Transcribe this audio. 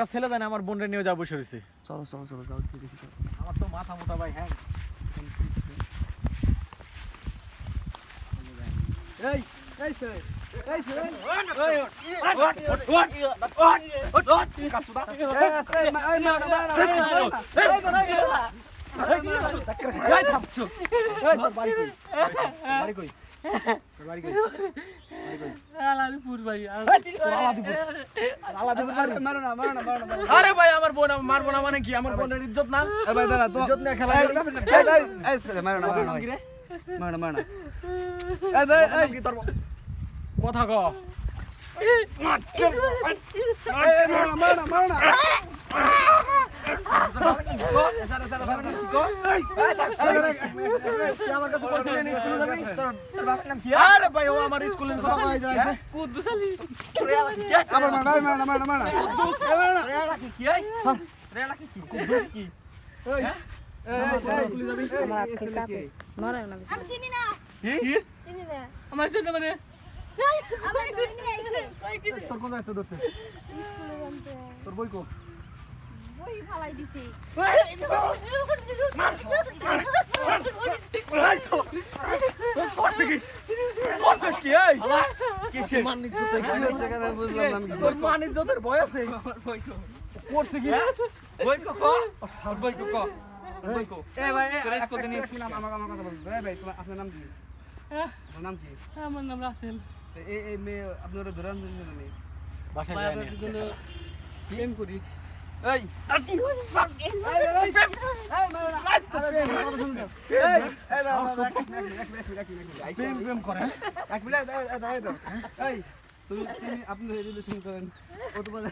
ছেলে জানে আমার বোনরে নিয়ে যাবো বসে রয়েছে। চলো চলো চলো যাও দেখি চলো। আমার তো মাথা মোটা ভাই। হ্যাঁ এই এই ছেলে এই ছেলে আরে ভাই আমার বোন মারবো না মানে কি? আমার বোনের ইজ্জত না? ভাই দাঁড়া তো ইজ্জত নিয়ে খেলা কথা ক। আরে ভাই ও আমার স্কুলে তোর বই কো বই ফালাই দিছি মানিজ্যতের ভয় আছে। করছে কি? বই কো বই কো বই কো। আপনার নাম কি? আপনার নাম কি? আমার নাম রাসেল। এই মেয়ে আপনারা ধরান নেই বাসায় যায় না। প্রেম করি। এই প্রেম প্রেম করে। এক মিনিট দাঁড়াই দাও। এই তুমি আপনি রিলেশন করেন ও তোমার